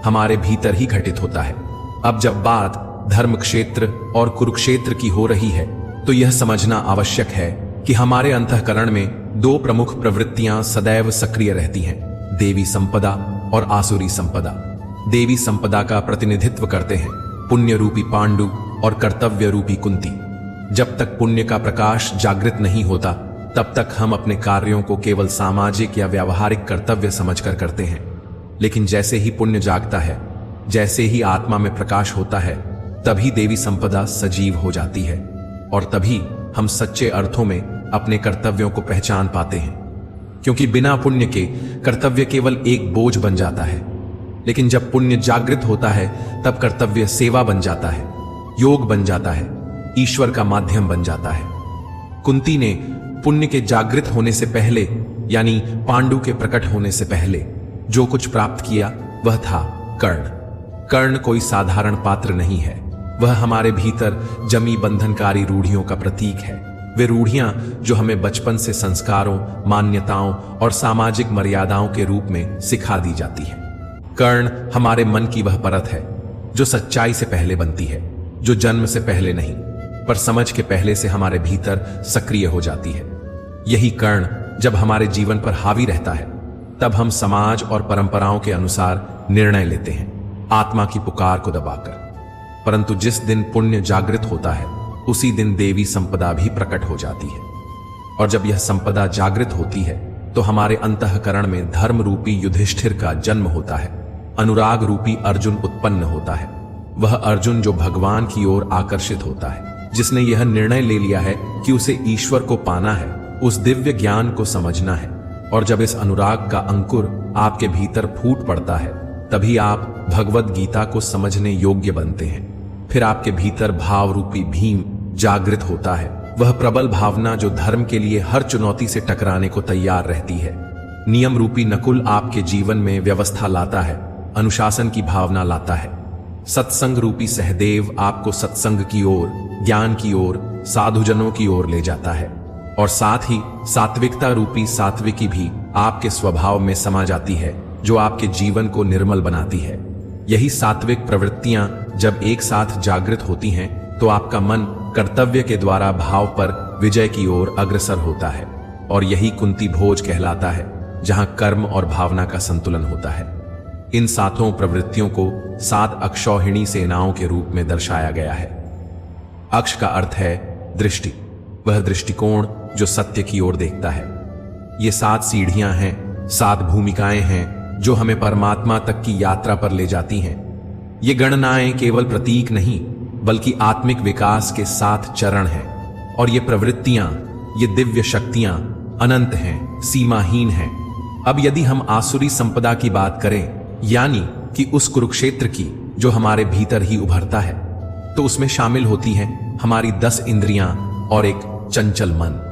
हमारे भीतर ही घटित होता है। अब जब बात धर्म क्षेत्र और कुरुक्षेत्र की हो रही है तो यह समझना आवश्यक है कि हमारे अंतःकरण में दो प्रमुख प्रवृत्तियां सदैव सक्रिय रहती हैं, देवी संपदा और आसुरी संपदा। देवी संपदा का प्रतिनिधित्व करते हैं पुण्य रूपी पांडु और कर्तव्य रूपी कुंती। जब तक पुण्य का प्रकाश जागृत नहीं होता तब तक हम अपने कार्यों को केवल सामाजिक या व्यावहारिक कर्तव्य समझकर करते हैं, लेकिन जैसे ही पुण्य जागता है, जैसे ही आत्मा में प्रकाश होता है, तभी देवी संपदा सजीव हो जाती है और तभी हम सच्चे अर्थों में अपने कर्तव्यों को पहचान पाते हैं। क्योंकि बिना पुण्य के कर्तव्य केवल एक बोझ बन जाता है, लेकिन जब पुण्य जागृत होता है तब कर्तव्य सेवा बन जाता है, योग बन जाता है, ईश्वर का माध्यम बन जाता है। कुंती ने पुण्य के जागृत होने से पहले यानी पांडु के प्रकट होने से पहले जो कुछ प्राप्त किया वह था कर्ण। कर्ण कोई साधारण पात्र नहीं है, वह हमारे भीतर जमी बंधनकारी रूढ़ियों का प्रतीक है। वे रूढ़ियां जो हमें बचपन से संस्कारों, मान्यताओं और सामाजिक मर्यादाओं के रूप में सिखा दी जाती है। कर्ण हमारे मन की वह परत है जो सच्चाई से पहले बनती है, जो जन्म से पहले नहीं पर समझ के पहले से हमारे भीतर सक्रिय हो जाती है। यही कर्ण जब हमारे जीवन पर हावी रहता है तब हम समाज और परंपराओं के अनुसार निर्णय लेते हैं, आत्मा की पुकार को दबाकर। परंतु जिस दिन पुण्य जागृत होता है उसी दिन देवी संपदा भी प्रकट हो जाती है, और जब यह संपदा जागृत होती है तो हमारे अंतःकरण में धर्म रूपी युधिष्ठिर का जन्म होता है, अनुराग रूपी अर्जुन उत्पन्न होता है। वह अर्जुन जो भगवान की ओर आकर्षित होता है, जिसने यह निर्णय ले लिया है कि उसे ईश्वर को पाना है, उस दिव्य ज्ञान को समझना है। और जब इस अनुराग का अंकुर आपके भीतर फूट पड़ता है तभी आप भगवद गीता को समझने योग्य बनते हैं। फिर आपके भीतर भाव रूपी भीम जागृत होता है, वह प्रबल भावना जो धर्म के लिए हर चुनौती से टकराने को तैयार रहती है। नियम रूपी नकुल आपके जीवन में व्यवस्था लाता है, अनुशासन की भावना लाता है। सत्संग रूपी सहदेव आपको सत्संग की ओर, ज्ञान की ओर, साधुजनों की ओर ले जाता है, और साथ ही सात्विकता रूपी सात्विकी भी आपके स्वभाव में समा जाती है जो आपके जीवन को निर्मल बनाती है। यही सात्विक प्रवृत्तियां जब एक साथ जागृत होती हैं तो आपका मन कर्तव्य के द्वारा भाव पर विजय की ओर अग्रसर होता है, और यही कुंती भोज कहलाता है जहां कर्म और भावना का संतुलन होता है। इन सातों प्रवृत्तियों को 7 अक्षौहिणी सेनाओं के रूप में दर्शाया गया है। अक्ष का अर्थ है दृष्टि, वह दृष्टिकोण जो सत्य की ओर देखता है। ये 7 सीढ़ियां हैं, 7 भूमिकाएं हैं जो हमें परमात्मा तक की यात्रा पर ले जाती हैं। ये गणनाएं केवल प्रतीक नहीं बल्कि आत्मिक विकास के 7 चरण हैं, और ये प्रवृत्तियां, ये दिव्य शक्तियां अनंत हैं, सीमाहीन हैं। अब यदि हम आसुरी संपदा की बात करें, यानी कि उस कुरुक्षेत्र की जो हमारे भीतर ही उभरता है, तो उसमें शामिल होती हैं हमारी 10 इंद्रियां और एक चंचल मन।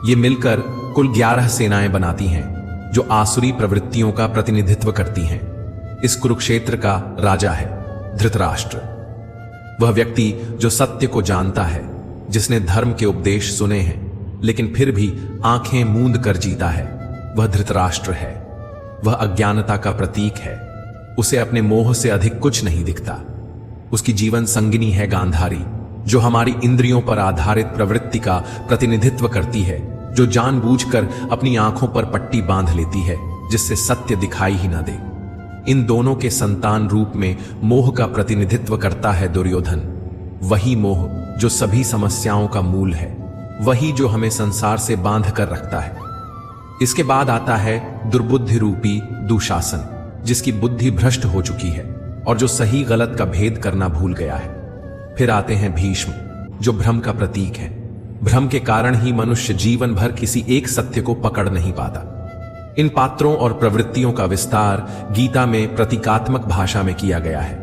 ये मिलकर कुल 11 सेनाएं बनाती हैं जो आसुरी प्रवृत्तियों का प्रतिनिधित्व करती हैं। इस कुरुक्षेत्र का राजा है धृतराष्ट्र, वह व्यक्ति जो सत्य को जानता है, जिसने धर्म के उपदेश सुने हैं लेकिन फिर भी आंखें मूंद कर जीता है, वह धृतराष्ट्र है। वह अज्ञानता का प्रतीक है, उसे अपने मोह से अधिक कुछ नहीं दिखता। उसकी जीवन संगिनी है गांधारी, जो हमारी इंद्रियों पर आधारित प्रवृत्ति का प्रतिनिधित्व करती है, जो जानबूझकर अपनी आंखों पर पट्टी बांध लेती है जिससे सत्य दिखाई ही ना दे। इन दोनों के संतान रूप में मोह का प्रतिनिधित्व करता है दुर्योधन, वही मोह जो सभी समस्याओं का मूल है, वही जो हमें संसार से बांध कर रखता है। इसके बाद आता है दुर्बुद्धि रूपी दुशासन, जिसकी बुद्धि भ्रष्ट हो चुकी है और जो सही गलत का भेद करना भूल गया है। फिर आते हैं भीष्म, जो भ्रम का प्रतीक है। भ्रम के कारण ही मनुष्य जीवन भर किसी एक सत्य को पकड़ नहीं पाता। इन पात्रों और प्रवृत्तियों का विस्तार गीता में प्रतीकात्मक भाषा में किया गया है,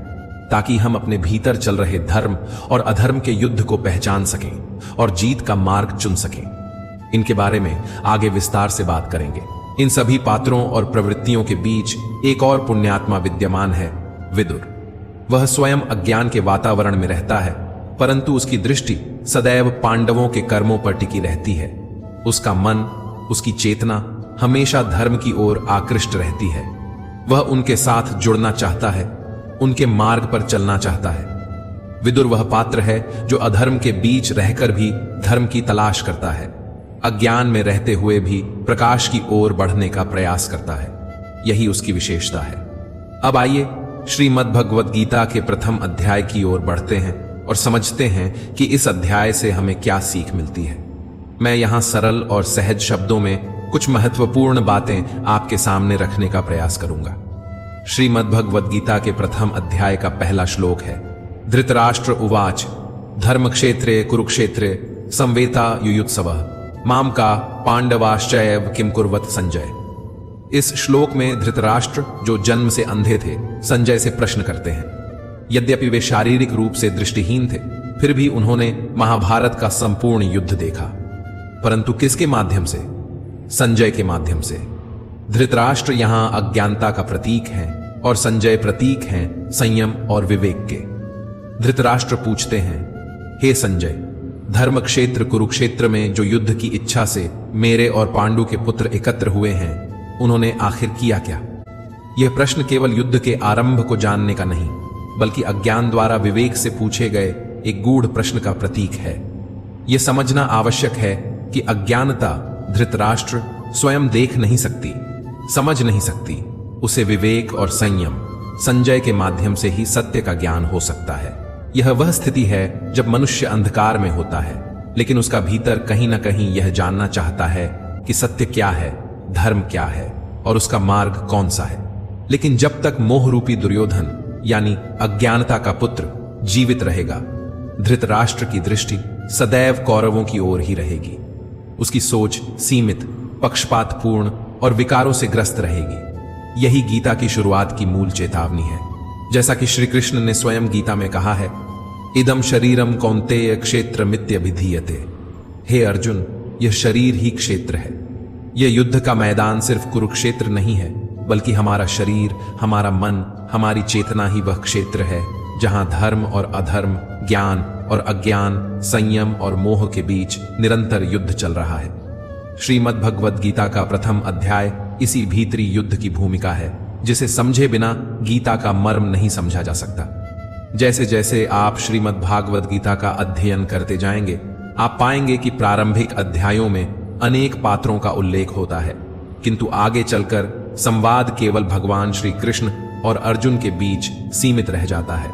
ताकि हम अपने भीतर चल रहे धर्म और अधर्म के युद्ध को पहचान सकें और जीत का मार्ग चुन सकें। इनके बारे में आगे विस्तार से बात करेंगे। इन सभी पात्रों और प्रवृत्तियों के बीच एक और पुण्यात्मा विद्यमान है, विदुर। वह स्वयं अज्ञान के वातावरण में रहता है, परंतु उसकी दृष्टि सदैव पांडवों के कर्मों पर टिकी रहती है। उसका मन, उसकी चेतना हमेशा धर्म की ओर आकृष्ट रहती है। वह उनके साथ जुड़ना चाहता है, उनके मार्ग पर चलना चाहता है। विदुर वह पात्र है जो अधर्म के बीच रहकर भी धर्म की तलाश करता है, अज्ञान में रहते हुए भी प्रकाश की ओर बढ़ने का प्रयास करता है। यही उसकी विशेषता है। अब आइए श्रीमद् भगवद गीता के प्रथम अध्याय की ओर बढ़ते हैं और समझते हैं कि इस अध्याय से हमें क्या सीख मिलती है। मैं यहां सरल और सहज शब्दों में कुछ महत्वपूर्ण बातें आपके सामने रखने का प्रयास करूंगा। श्रीमद् भगवद गीता के प्रथम अध्याय का पहला श्लोक है, धृतराष्ट्र उवाच धर्मक्षेत्रे कुरुक्षेत्रे संवेता युयुत्सवः माम का पांडवाश्चैव किम कुर्वत संजय। इस श्लोक में धृतराष्ट्र, जो जन्म से अंधे थे, संजय से प्रश्न करते हैं। यद्यपि वे शारीरिक रूप से दृष्टिहीन थे, फिर भी उन्होंने महाभारत का संपूर्ण युद्ध देखा, परंतु किसके माध्यम से? संजय के माध्यम से। धृतराष्ट्र यहां अज्ञानता का प्रतीक है और संजय प्रतीक हैं संयम और विवेक के। धृतराष्ट्र पूछते हैं, हे संजय, धर्म क्षेत्र कुरुक्षेत्र में जो युद्ध की इच्छा से मेरे और पांडु के पुत्र एकत्र हुए हैं, उन्होंने आखिर किया क्या? यह प्रश्न केवल युद्ध के आरंभ को जानने का नहीं, बल्कि अज्ञान द्वारा विवेक से पूछे गए एक गूढ़ प्रश्न का प्रतीक है। यह समझना आवश्यक है कि अज्ञानता धृतराष्ट्र स्वयं देख नहीं सकती, समझ नहीं सकती। उसे विवेक और संयम संजय के माध्यम से ही सत्य का ज्ञान हो सकता है। यह वह स्थिति है जब मनुष्य अंधकार में होता है, लेकिन उसका भीतर कहीं ना कहीं यह जानना चाहता है कि सत्य क्या है, धर्म क्या है और उसका मार्ग कौन सा है। लेकिन जब तक मोह रूपी दुर्योधन यानी अज्ञानता का पुत्र जीवित रहेगा, धृतराष्ट्र की दृष्टि सदैव कौरवों की ओर ही रहेगी। उसकी सोच सीमित, पक्षपातपूर्ण और विकारों से ग्रस्त रहेगी। यही गीता की शुरुआत की मूल चेतावनी है। जैसा कि श्री कृष्ण ने स्वयं गीता में कहा है, इदम शरीरम कौन्तेय क्षेत्र मित्यभिधीयते। हे अर्जुन, यह शरीर ही क्षेत्र है। यह युद्ध का मैदान सिर्फ कुरुक्षेत्र नहीं है, बल्कि हमारा शरीर, हमारा मन, हमारी चेतना ही वह क्षेत्र है जहां धर्म और अधर्म, ज्ञान और अज्ञान, संयम और मोह के बीच निरंतर युद्ध चल रहा है। श्रीमद् भगवद गीता का प्रथम अध्याय इसी भीतरी युद्ध की भूमिका है, जिसे समझे बिना गीता का मर्म नहीं समझा जा सकता। जैसे जैसे आप श्रीमद् भागवत गीता का अध्ययन करते जाएंगे, आप पाएंगे कि प्रारंभिक अध्यायों में अनेक पात्रों का उल्लेख होता है, किंतु आगे चलकर संवाद केवल भगवान श्री कृष्ण और अर्जुन के बीच सीमित रह जाता है।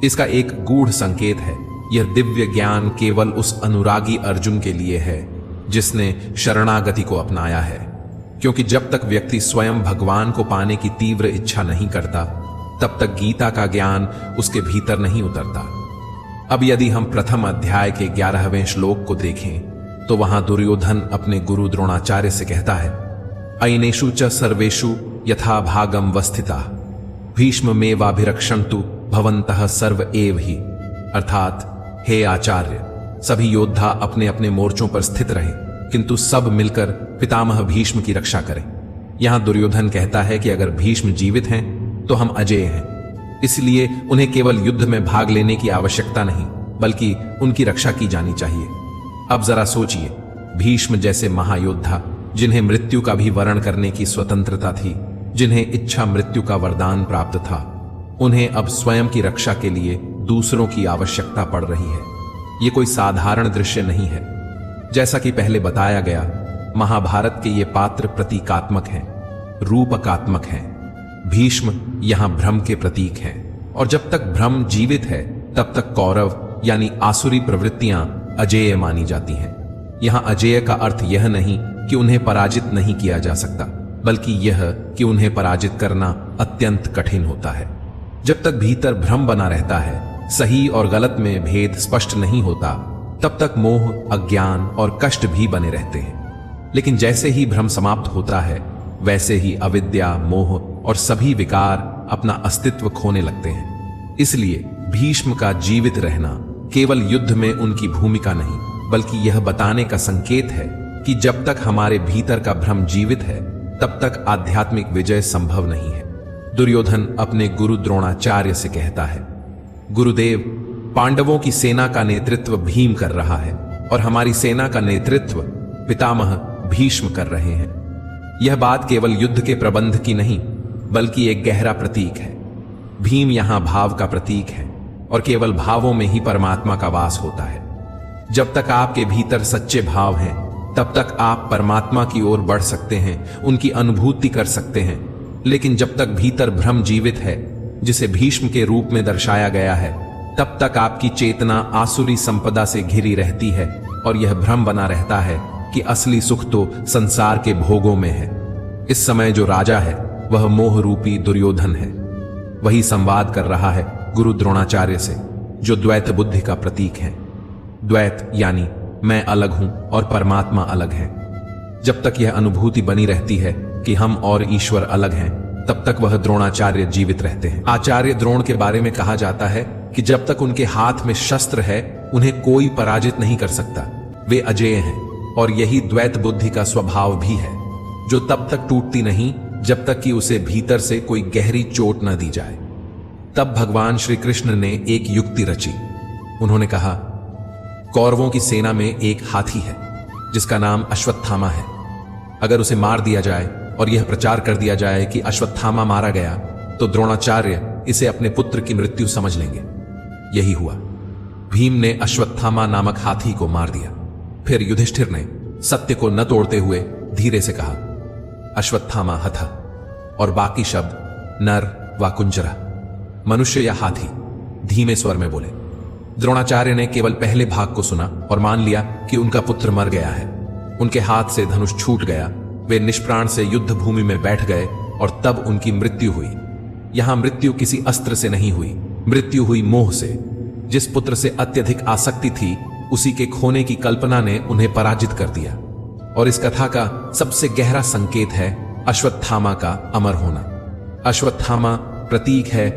इसका एक गूढ़ संकेत है, यह दिव्य ज्ञान केवल उस अनुरागी अर्जुन के लिए है जिसने शरणागति को अपनाया है, क्योंकि जब तक व्यक्ति स्वयं भगवान को पाने की तीव्र इच्छा नहीं करता, तब तक गीता का ज्ञान उसके भीतर नहीं उतरता। अब यदि हम प्रथम अध्याय के 11वें श्लोक को देखें, तो वहां दुर्योधन अपने गुरु द्रोणाचार्य से कहता है, अयनेषु च सर्वेषु यथा भागम वस्थिता भीष्ममेवाभिरक्षन्तु भवन्तः सर्व एव ही। अर्थात, हे आचार्य, सभी योद्धा अपने अपने मोर्चों पर स्थित रहें, किंतु सब मिलकर पितामह भीष्म की रक्षा करें। यहां दुर्योधन कहता है कि अगर भीष्म जीवित हैं तो हम अजेय हैं, इसलिए उन्हें केवल युद्ध में भाग लेने की आवश्यकता नहीं, बल्कि उनकी रक्षा की जानी चाहिए। अब जरा सोचिए, भीष्म जैसे महायोद्धा, जिन्हें मृत्यु का भी वरण करने की स्वतंत्रता थी, जिन्हें इच्छा मृत्यु का वरदान प्राप्त था, उन्हें अब स्वयं की रक्षा के लिए दूसरों की आवश्यकता पड़ रही है। ये कोई साधारण दृश्य नहीं है। जैसा कि पहले बताया गया, महाभारत के ये पात्र प्रतीकात्मक हैं, रूपकात्मक हैं। भीष्म यहां भ्रम के प्रतीक हैं, और जब तक भ्रम जीवित है, तब तक कौरव यानी आसुरी प्रवृत्तियां अजेय मानी जाती हैं। यहां अजेय का अर्थ यह नहीं कि उन्हें पराजित नहीं किया जा सकता, बल्कि यह कि उन्हें पराजित करना अत्यंत कठिन होता है। जब तक भीतर भ्रम बना रहता है, सही और गलत में भेद स्पष्ट नहीं होता, तब तक मोह, अज्ञान और कष्ट भी बने रहते हैं। लेकिन जैसे ही भ्रम समाप्त होता है, वैसे ही अविद्या, मोह और सभी विकार अपना अस्तित्व खोने लगते हैं। इसलिए भीष्म का जीवित रहना केवल युद्ध में उनकी भूमिका नहीं, बल्कि यह बताने का संकेत है कि जब तक हमारे भीतर का भ्रम जीवित है, तब तक आध्यात्मिक विजय संभव नहीं है। दुर्योधन अपने गुरु द्रोणाचार्य से कहता है, गुरुदेव, पांडवों की सेना का नेतृत्व भीम कर रहा है और हमारी सेना का नेतृत्व पितामह भीष्म कर रहे हैं। यह बात केवल युद्ध के प्रबंध की नहीं, बल्कि एक गहरा प्रतीक है। भीम यहां भाव का प्रतीक है और केवल भावों में ही परमात्मा का वास होता है। जब तक आपके भीतर सच्चे भाव हैं, तब तक आप परमात्मा की ओर बढ़ सकते हैं, उनकी अनुभूति कर सकते हैं। लेकिन जब तक भीतर भ्रम जीवित है, जिसे भीष्म के रूप में दर्शाया गया है, तब तक आपकी चेतना आसुरी संपदा से घिरी रहती है और यह भ्रम बना रहता है कि असली सुख तो संसार के भोगों में है। इस समय जो राजा है वह मोह रूपी दुर्योधन है। वही संवाद कर रहा है गुरु द्रोणाचार्य से, जो द्वैत बुद्धि का प्रतीक है। द्वैत यानी मैं अलग हूं और परमात्मा अलग है। जब तक यह अनुभूति बनी रहती है कि हम और ईश्वर अलग हैं, तब तक वह द्रोणाचार्य जीवित रहते हैं। आचार्य द्रोण के बारे में कहा जाता है कि जब तक उनके हाथ में शस्त्र है, उन्हें कोई पराजित नहीं कर सकता। वे अजेय हैं और यही द्वैत बुद्धि का स्वभाव भी है, जो तब तक टूटती नहीं जब तक कि उसे भीतर से कोई गहरी चोट न दी जाए। तब भगवान श्री कृष्ण ने एक युक्ति रची। उन्होंने कहा, कौरवों की सेना में एक हाथी है जिसका नाम अश्वत्थामा है। अगर उसे मार दिया जाए और यह प्रचार कर दिया जाए कि अश्वत्थामा मारा गया, तो द्रोणाचार्य इसे अपने पुत्र की मृत्यु समझ लेंगे। यही हुआ। भीम ने अश्वत्थामा नामक हाथी को मार दिया। फिर युधिष्ठिर ने सत्य को न तोड़ते हुए धीरे से कहा, अश्वत्थामा हथा, और बाकी शब्द नर व कुंजरा, मनुष्य या हाथी, धीमे स्वर में बोले। द्रोणाचार्य ने केवल पहले भाग को सुना और मान लिया कि उनका पुत्र मर गया है। उनके हाथ से धनुष छूट गया। वे निष्प्राण से युद्ध भूमि में बैठ गए और तब उनकी मृत्यु हुई। यहां मृत्यु किसी अस्त्र से नहीं हुई, मृत्यु हुई मोह से। जिस पुत्र से अत्यधिक आसक्ति थी, उसी के खोने की कल्पना ने उन्हें पराजित कर दिया। और इस कथा का सबसे गहरा संकेत है अश्वत्थामा का अमर होना। अश्वत्थामा प्रतीक है